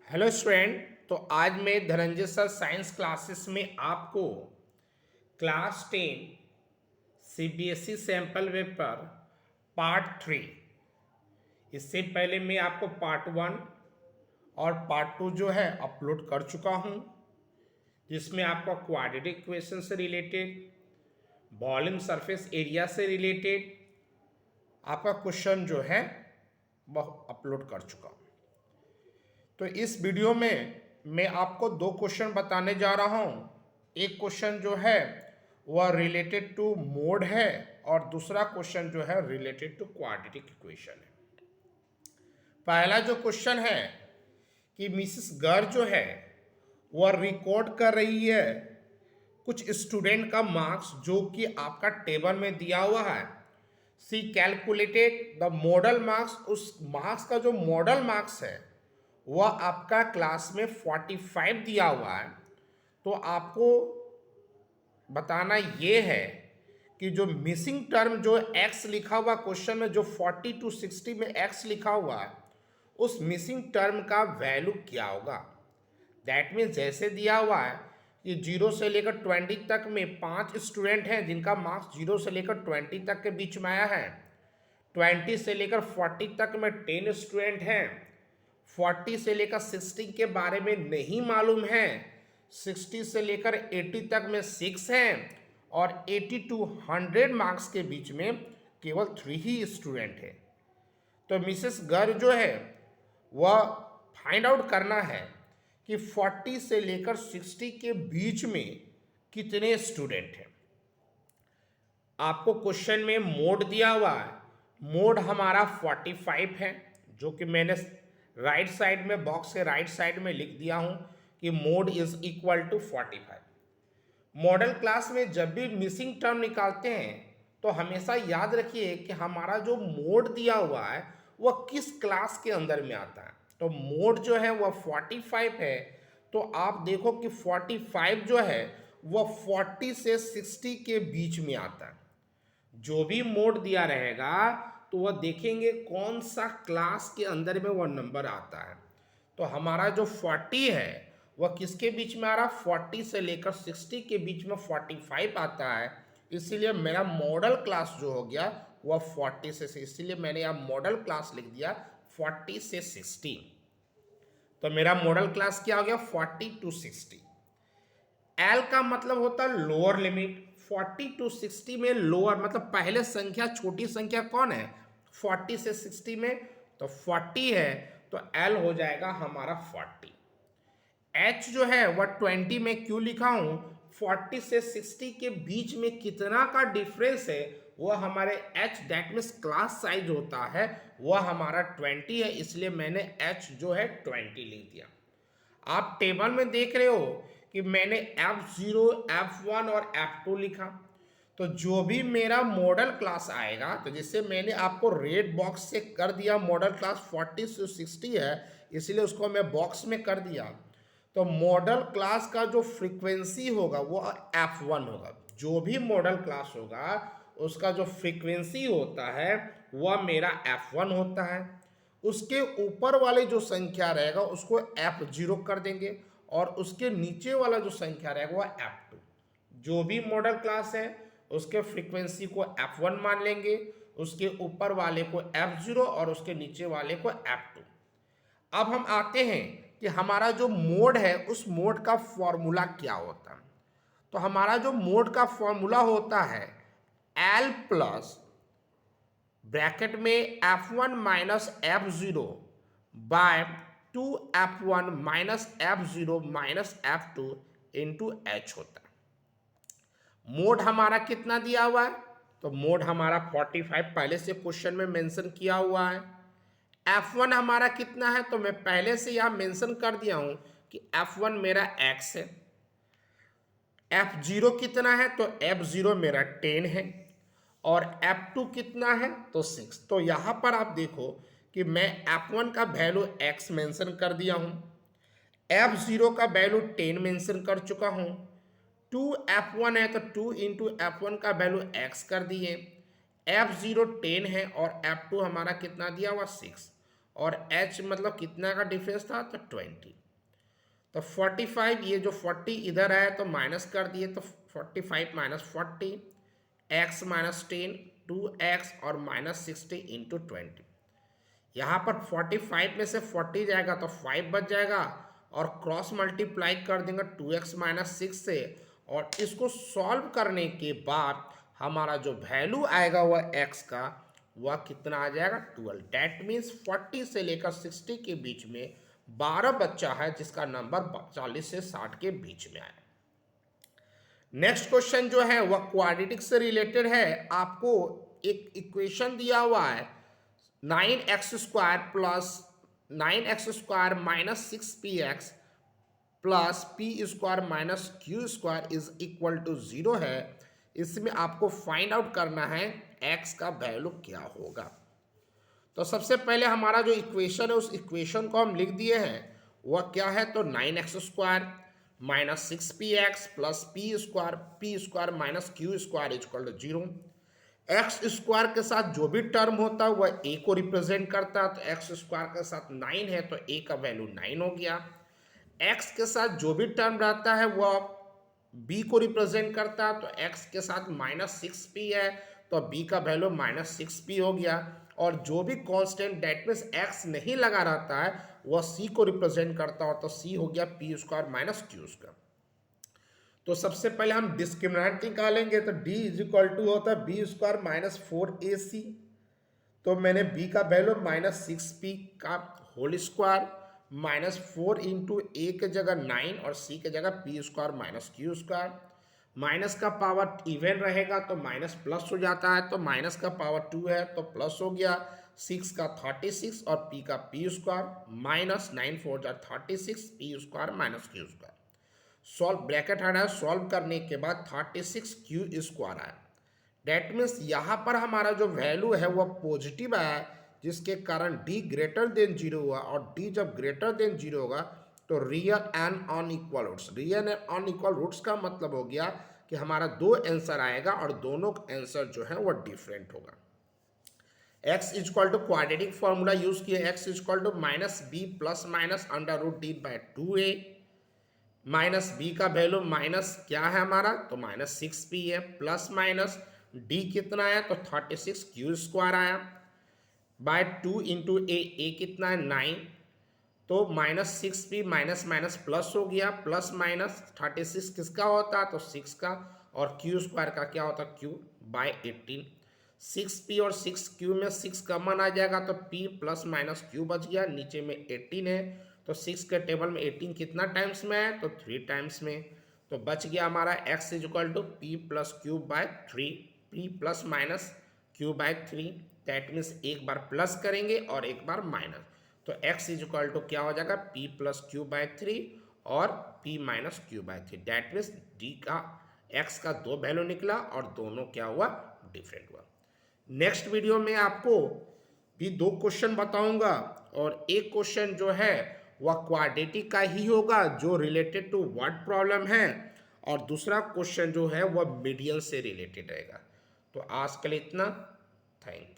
Hello student. तो आज मैं धनंजय सर साइंस क्लासेस में आपको class 10 CBSE sample paper part 3। इससे पहले मैं आपको पार्ट 1 और पार्ट 2 जो है अपलोड कर चुका हूँ, जिसमें आपका क्वाड्रेटिक इक्वेशन से रिलेटेड, वॉल्यूम सरफेस एरिया से रिलेटेड आपका क्वेश्चन जो है वह अपलोड कर चुका हूँ। तो इस वीडियो में मैं आपको दो क्वेश्चन बताने जा रहा हूँ। एक क्वेश्चन जो है वह रिलेटेड टू मोड है और दूसरा क्वेश्चन जो है रिलेटेड टू क्वाड्रेटिक इक्वेशन है। पहला जो क्वेश्चन है कि मिसेस गर्ग जो है वह रिकॉर्ड कर रही है कुछ स्टूडेंट का मार्क्स जो कि आपका टेबल में दिया हुआ है। सी कैलकुलेटेड द मॉडल मार्क्स। उस मार्क्स का जो मॉडल मार्क्स है वह आपका क्लास में 45 दिया हुआ है। तो आपको बताना ये है कि जो मिसिंग टर्म जो x लिखा हुआ क्वेश्चन में, जो 40 to 60 में x लिखा हुआ है, उस मिसिंग टर्म का वैल्यू क्या होगा। दैट मीन्स जैसे दिया हुआ है कि 0 से लेकर 20 तक में 5 स्टूडेंट हैं जिनका मार्क्स 0 से लेकर 20 तक के बीच में आया है। 20 से लेकर 40 तक में 10 स्टूडेंट हैं। 40 से लेकर 60 के बारे में नहीं मालूम है। 60 से लेकर 80 तक में 6 हैं और 80 to 100 मार्क्स के बीच में केवल 3 ही स्टूडेंट है। तो मिसेस गर्ग जो है वह फाइंड आउट करना है कि 40 से लेकर 60 के बीच में कितने स्टूडेंट हैं। आपको क्वेश्चन में मोड दिया हुआ है। मोड हमारा 45 है, जो कि मैंने राइट साइड में बॉक्स के राइट साइड में लिख दिया हूं कि mode is equal to 45। Model class में जब भी मिसिंग टर्म निकालते हैं तो हमेशा याद रखिए कि हमारा जो मोड दिया हुआ है वह किस क्लास के अंदर में आता है। तो मोड जो है वह 45 है। तो आप देखो कि 45 जो है वह 40 से 60 के बीच में आता है। जो भी मोड दिया रहेगा तो वह देखेंगे कौन सा क्लास के अंदर में वह नंबर आता है। तो हमारा जो 40 है वह किसके बीच में आ रहा है, 40 से लेकर 60 के बीच में 45 आता है। इसीलिए मेरा मॉडल क्लास जो हो गया वह 40 से, इसीलिए मैंने यहाँ मॉडल क्लास लिख दिया 40 से 60। तो मेरा मॉडल क्लास क्या हो गया, 40 to 60। एल का मतलब होता है लोअर लिमिट। 40 to 60 में लोअर मतलब पहले संख्या छोटी संख्या कौन है, 40 से 60 में तो 40 है, तो एल हो जाएगा हमारा 40। एच जो है वह 20 में क्यों लिखा हूं, 40 से 60 के बीच में कितना का डिफरेंस है वह हमारे H that means class size होता है वह हमारा 20 है, इसलिए मैंने एच जो है 20 लिख दिया। आप टेबल में देख रहे हो कि मैंने F0, F1 और F2 लिखा। तो जो भी मेरा मॉडल क्लास आएगा, तो जैसे मैंने आपको रेड बॉक्स से कर दिया मॉडल क्लास 40 से 60 है, इसलिए उसको मैं बॉक्स में कर दिया। तो मॉडल क्लास का जो फ्रीक्वेंसी होगा वो F1 होगा। जो भी मॉडल क्लास होगा उसका जो फ्रीक्वेंसी होता है वह मेरा F1 होता है। उसके ऊपर वाले जो संख्या रहेगा उसको F0 कर देंगे और उसके नीचे वाला जो संख्या रहेगा वह F2। जो भी मॉडल क्लास है उसके फ्रीक्वेंसी को F1 मान लेंगे, उसके ऊपर वाले को F0 और उसके नीचे वाले को F2। अब हम आते हैं कि हमारा जो मोड है उस मोड का फॉर्मूला क्या होता है। तो हमारा जो मोड का फॉर्मूला होता है L प्लस ब्रैकेट में F1 minus F0 by 2F1 minus F0 minus F2 into H होता है। मोड हमारा कितना दिया हुआ है, तो मोड हमारा 45 पहले से क्वेश्चन में मेंशन किया हुआ है। F1 हमारा कितना है, तो मैं पहले से यहां मेंशन कर दिया हूं कि F1 मेरा x है। F0 कितना है, तो F0 मेरा 10 है और F2 कितना है, तो 6। तो यहां पर आप देखो कि मैं F1 का वैल्यू x मेंशन कर दिया हूं, F0 का वैल्यू 10 मेंशन कर चुका हूं, 2F1 है तो 2 इंटू F1 का वैल्यू x कर दिए, F0 10 है और F2 हमारा कितना दिया हुआ 6। और h मतलब कितना का डिफरेंस था, तो 20। तो 45, ये जो 40 इधर है तो माइनस कर दिए, तो 45 माइनस 40, x माइनस 10, 2x और माइनस 60 इंटू 20। यहाँ पर 45 में से 40 जाएगा तो 5 बच जाएगा, और क्रॉस मल्टीप्लाई कर देंगे 2x माइनस 6 से, और इसको सॉल्व करने के बाद हमारा जो वैल्यू आएगा वह x का, वह कितना आ जाएगा, 12। डैट मीन्स 40 से लेकर 60 के बीच में 12 बच्चा है जिसका नंबर 40 से 60 के बीच में आया। नेक्स्ट क्वेश्चन जो है वह क्वाड्रेटिक से रिलेटेड है। आपको एक इक्वेशन दिया हुआ है 9x² plus 9x² minus 6px plus p² minus q² is equal to 0 है। इसमें आपको फाइंड आउट करना है x का वैल्यू क्या होगा। तो सबसे पहले हमारा जो इक्वेशन है उस इक्वेशन को हम लिख दिए हैं, वह क्या है, तो 9x² minus 6px plus p² minus q² equal to 0। x² के साथ जो भी टर्म होता है वह a को रिप्रेजेंट करता है, तो x² के साथ 9 है तो a का वैल्यू 9 हो गया। x के साथ जो भी टर्म रहता है वह b को रिप्रेजेंट करता है, तो x के साथ माइनस 6p है तो b का वैल्यू माइनस 6p हो गया। और जो भी कांस्टेंट डेट मीन्स x नहीं लगा रहता है वह c को रिप्रेजेंट करता हो, तो c हो गया p² माइनस q²। तो सबसे पहले हम डिस्क्रिमिनेंट निकालेंगे, तो d इज इक्वल टू होता है b² माइनस 4ac। तो मैंने b का वैल्यू माइनस 6p का whole square minus 4 into a के जगह 9 और c के जगह p² माइनस q²। माइनस का पावर इवन रहेगा तो माइनस प्लस हो जाता है, तो माइनस का पावर 2 है तो प्लस हो गया। 6 का 36 और p का p² माइनस 9 4 जा 36 p² minus q²। Solve bracket हटा, सॉल्व करने के बाद 36 q² आया। डेट मीन्स यहाँ पर हमारा जो वैल्यू है वह पॉजिटिव आया, जिसके कारण d ग्रेटर देन 0 हुआ, और d जब ग्रेटर देन 0 होगा तो real and unequal roots. Real and unequal roots का मतलब हो गया कि हमारा दो आंसर आएगा और दोनों आंसर जो है वह डिफरेंट होगा। x equal to quadratic formula use किए, x equal to minus B plus minus under root d by 2a। Minus B का वैल्यू माइनस क्या है हमारा, तो माइनस 6p है, प्लस माइनस d कितना है, तो 36 q² आया बाय 2 इंटू ए कितना है 9, तो minus 6p minus minus plus हो गया, प्लस माइनस 36 किसका होता है, तो 6 का, और q² का क्या होता है, q बाय 18। 6p और 6q में 6 कॉमन आ जाएगा तो p प्लस माइनस q बच गया, नीचे में 18 है तो 6 के टेबल में 18 कितना टाइम्स में है, तो 3 टाइम्स में। तो बच गया हमारा x equal to p plus Q by 3, p plus minus q by 3। That means एक बार प्लस करेंगे और एक बार माइनस, तो x इक्वल टू क्या हो जाएगा, p प्लस क्यू बाय 3 और p minus Q by 3। That means d का x का दो वैल्यू निकला और दोनों क्या हुआ, डिफरेंट हुआ। नेक्स्ट वीडियो में आपको भी दो क्वेश्चन बताऊंगा, और एक क्वेश्चन जो है वह क्वाड्रेटिक का ही होगा जो रिलेटेड टू वर्ड प्रॉब्लम है, और दूसरा क्वेश्चन जो है वह मीडियन से रिलेटेड रहेगा। तो आज के लिए इतना, थैंक यू।